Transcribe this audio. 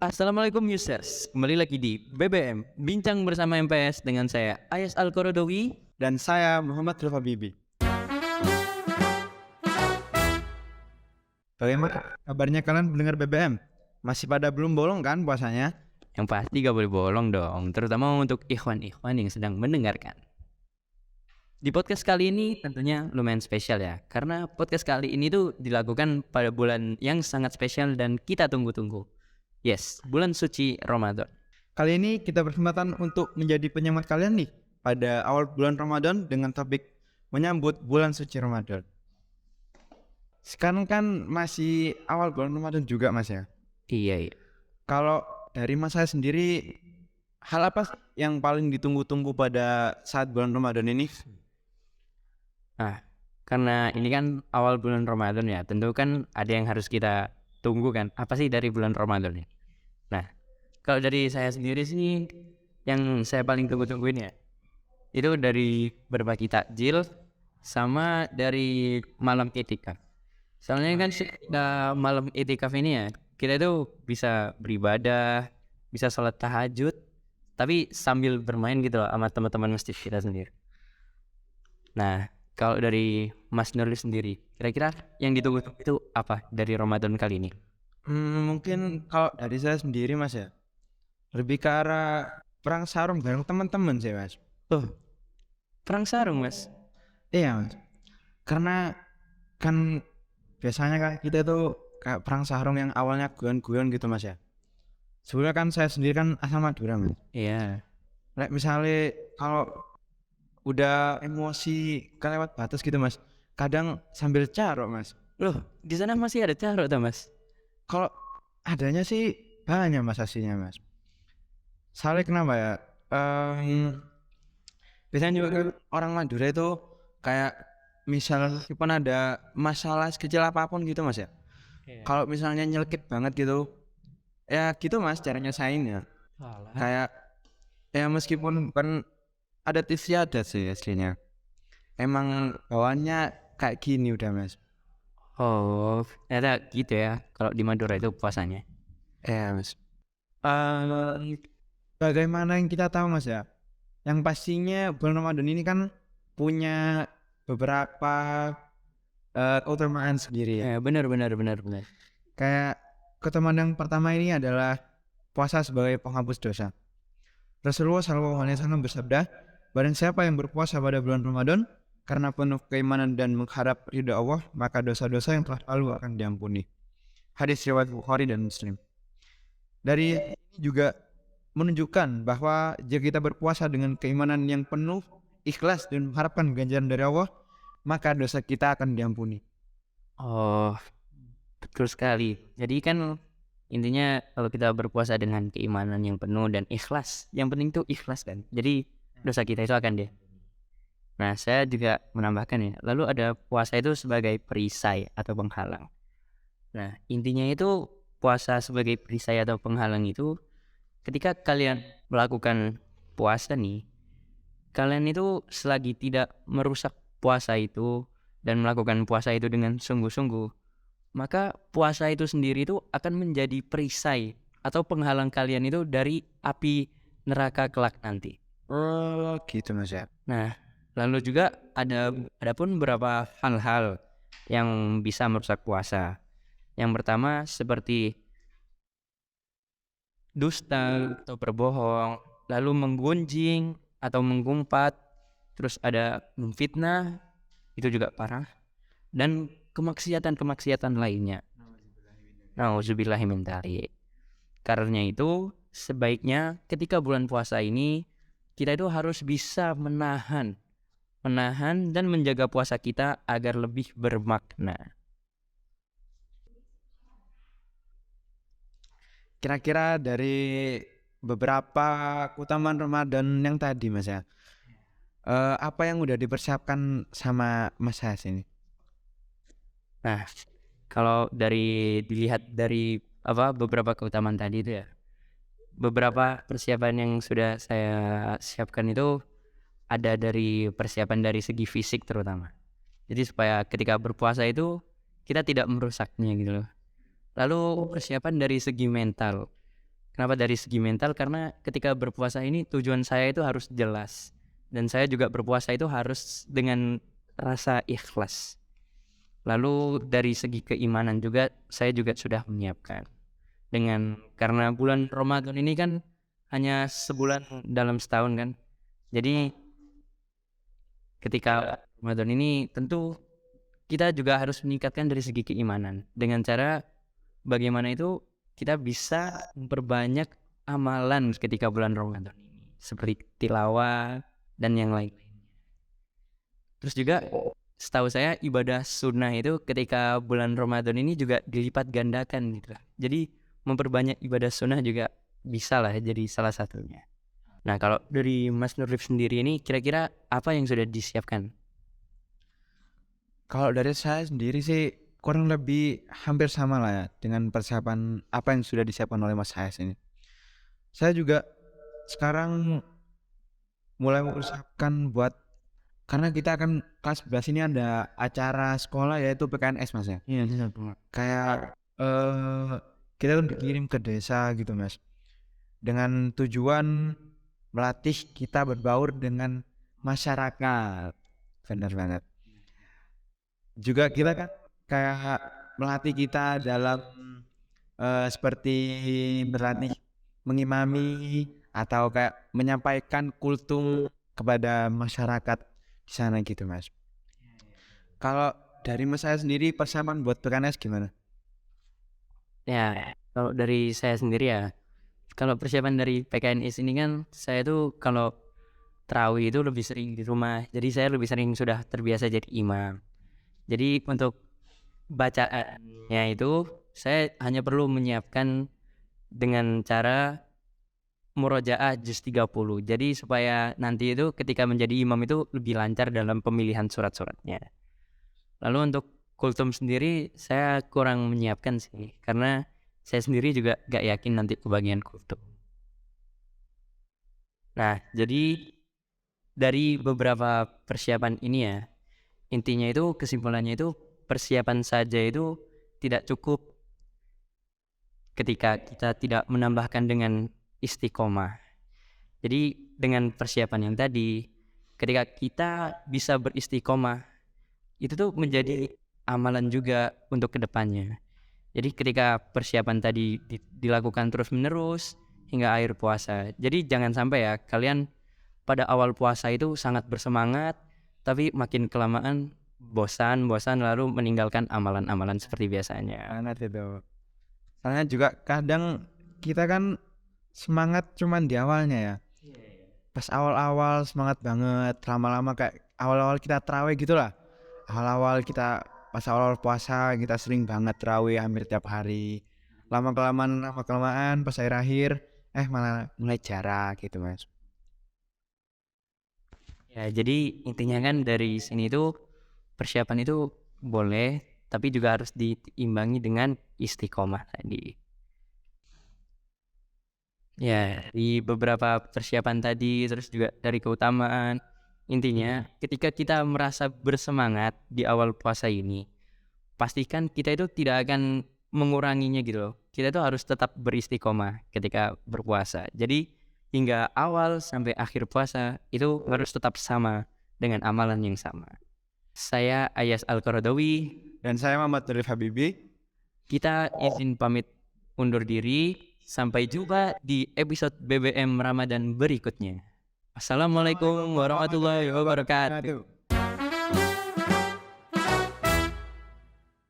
Assalamualaikum users, kembali lagi di BBM Bincang bersama MPS dengan saya Ayas Al-Qorodowi. Dan saya Muhammad Rifa Bibi. Bagaimana kabarnya kalian pendengar BBM? Masih pada belum bolong kan puasanya? Yang pasti gak boleh bolong dong, terutama untuk ikhwan-ikhwan yang sedang mendengarkan. Di podcast kali ini tentunya lumayan spesial ya, karena podcast kali ini tuh dilakukan pada bulan yang sangat spesial dan kita tunggu-tunggu. Yes, bulan suci Ramadan. Kali ini kita berkesempatan untuk menjadi penyemangat kalian nih pada awal bulan Ramadan dengan topik menyambut bulan suci Ramadan. Sekarang kan masih awal bulan Ramadan juga Mas ya. Iya. Kalau dari Mas saya sendiri, hal apa yang paling ditunggu-tunggu pada saat bulan Ramadan ini? Nah, karena ini kan awal bulan Ramadan ya, tentu kan ada yang harus kita tunggu kan. Apa sih dari bulan Ramadan ini? Nah, kalau dari saya sendiri sih, yang saya paling tunggu-tungguin ya, itu dari berbagi takjil sama dari malam itikaf. Soalnya kan malam itikaf ini ya, kita itu bisa beribadah, bisa sholat tahajud, tapi sambil bermain gitu loh sama teman-teman masjid kita sendiri. Nah, kalau dari Mas Nurli sendiri, kira-kira yang ditunggu-tunggu itu apa dari Ramadan kali ini? Mungkin kalau dari saya sendiri Mas ya, lebih ke arah perang sarung bareng teman-teman sih Mas. Oh, perang sarung Mas. Iya Mas, karena kan biasanya kan kita itu kayak perang sarung yang awalnya guyon-guyon gitu Mas ya. Sebenarnya kan saya sendiri kan asal Madura Mas. Iya. Misalnya kalau udah emosi kelewat batas gitu Mas, kadang sambil carok Mas. Loh, di sana masih ada carok tuh Mas? Kalau adanya sih banyak Mas aslinya Mas. Soalnya kenapa ya? Biasanya juga kan orang Madura itu kayak misal meskipun ada masalah sekecil apapun gitu Mas ya. Kalau misalnya nyelkit banget gitu, ya gitu Mas cara nyesainnya. Kayak ya meskipun bukan adat istiadat sih aslinya, emang bawaannya kayak gini udah Mas. Oh, ternyata gitu ya. Kalau di Madura itu puasanya. Ya Mas. Bagaimana yang kita tahu Mas ya, yang pastinya bulan Ramadan ini kan punya beberapa keutamaan sendiri ya. Benar. Kayak keutamaan yang pertama ini adalah puasa sebagai penghapus dosa. Rasulullah SAW bersabda, barang siapa yang berpuasa pada bulan Ramadan karena penuh keimanan dan mengharap ridha Allah, maka dosa-dosa yang telah lalu akan diampuni. Hadis riwayat Bukhari dan Muslim. Dari ini juga menunjukkan bahwa jika kita berpuasa dengan keimanan yang penuh, ikhlas dan mengharapkan ganjaran dari Allah, maka dosa kita akan diampuni. Oh, betul sekali. Jadi kan intinya kalau kita berpuasa dengan keimanan yang penuh dan ikhlas, yang penting tuh ikhlas kan. Jadi dosa kita itu akan Nah, saya juga menambahkan ya. Lalu ada puasa itu sebagai perisai atau penghalang. Nah, intinya itu puasa sebagai perisai atau penghalang itu ketika kalian melakukan puasa nih, kalian itu selagi tidak merusak puasa itu dan melakukan puasa itu dengan sungguh-sungguh, maka puasa itu sendiri itu akan menjadi perisai atau penghalang kalian itu dari api neraka kelak nanti. Oh gitu Mas ya. Nah, lalu juga ada pun beberapa hal-hal yang bisa merusak puasa. Yang pertama seperti dusta atau berbohong, lalu menggunjing atau menggumpat, terus ada memfitnah, itu juga parah, dan kemaksiatan lainnya. Nauzubillahi min dzalik. Karena itu sebaiknya ketika bulan puasa ini kita itu harus bisa menahan dan menjaga puasa kita agar lebih bermakna. Kira-kira dari beberapa keutamaan Ramadan yang tadi Mas ya, apa yang udah dipersiapkan sama Mas Has ini? Nah, kalau dilihat dari beberapa keutamaan tadi itu ya, beberapa persiapan yang sudah saya siapkan itu ada dari persiapan dari segi fisik terutama. Jadi supaya ketika berpuasa itu kita tidak merusaknya gitu loh. Lalu persiapan dari segi mental. Kenapa dari segi mental? Karena ketika berpuasa ini tujuan saya itu harus jelas. Dan saya juga berpuasa itu harus dengan rasa ikhlas. Lalu dari segi keimanan juga saya juga sudah menyiapkan. Karena bulan Ramadan ini kan hanya sebulan dalam setahun kan. Jadi ketika Ramadan ini tentu kita juga harus meningkatkan dari segi keimanan. Dengan cara bagaimana itu kita bisa memperbanyak amalan ketika bulan Ramadan ini. Seperti tilawah dan yang lain. Terus juga setahu saya ibadah sunnah itu ketika bulan Ramadan ini juga dilipat gandakan gitu lah. Jadi memperbanyak ibadah sunnah juga bisa lah jadi salah satunya. Nah kalau dari Mas Nurif sendiri ini kira-kira apa yang sudah disiapkan? Kalau dari saya sendiri sih kurang lebih hampir sama lah ya dengan persiapan apa yang sudah disiapkan oleh Mas Hayes ini. Saya juga sekarang mulai mempersiapkan buat, karena kita akan kelas 11 ini ada acara sekolah yaitu PKNS Mas ya. Iya, Kayak kita tuh dikirim ke desa gitu Mas, dengan tujuan melatih kita berbaur dengan masyarakat. Benar banget. Juga kita kan kayak melatih kita dalam seperti berlatih mengimami atau kayak menyampaikan kultum kepada masyarakat di sana gitu Mas. Kalau dari Mas saya sendiri persiapan buat PKNS gimana? Ya, kalau dari saya sendiri ya, kalau persiapan dari PKNS ini kan saya tuh kalau tarawih itu lebih sering di rumah. Jadi saya lebih sering sudah terbiasa jadi imam. Jadi untuk bacaannya itu saya hanya perlu menyiapkan dengan cara murojaah juz 30. Jadi supaya nanti itu ketika menjadi imam itu lebih lancar dalam pemilihan surat-suratnya. Lalu untuk kultum sendiri saya kurang menyiapkan sih, karena saya sendiri juga gak yakin nanti kebagian kultum. Nah, jadi dari beberapa persiapan ini ya, intinya itu kesimpulannya itu persiapan saja itu tidak cukup ketika kita tidak menambahkan dengan istiqomah. Jadi dengan persiapan yang tadi, ketika kita bisa beristiqomah, itu tuh menjadi amalan juga untuk kedepannya. Jadi ketika persiapan tadi dilakukan terus menerus hingga akhir puasa. Jadi jangan sampai ya kalian pada awal puasa itu sangat bersemangat, tapi makin kelamaan bosan lalu meninggalkan amalan-amalan seperti biasanya. Banget itu. Soalnya juga kadang kita kan semangat cuman di awalnya ya. Pas awal-awal semangat banget, lama-lama kayak awal-awal kita tarawih gitulah. Pas awal puasa kita sering banget tarawih hampir tiap hari. Lama-kelamaan pas akhir malah mulai jarak gitu Mas. Ya, jadi intinya kan dari sini itu persiapan itu boleh, tapi juga harus diimbangi dengan istiqomah tadi. Ya, di beberapa persiapan tadi, terus juga dari keutamaan. Intinya, ketika kita merasa bersemangat di awal puasa ini, pastikan kita itu tidak akan menguranginya gitu loh. Kita itu harus tetap beristiqomah ketika berpuasa. Jadi, hingga awal sampai akhir puasa, itu harus tetap sama dengan amalan yang sama. Saya Ayas Al-Qaradawi. Dan saya Muhammad Nurif Habibi. Kita izin pamit undur diri. Sampai jumpa di episode BBM Ramadan berikutnya. Assalamualaikum warahmatullahi wabarakatuh.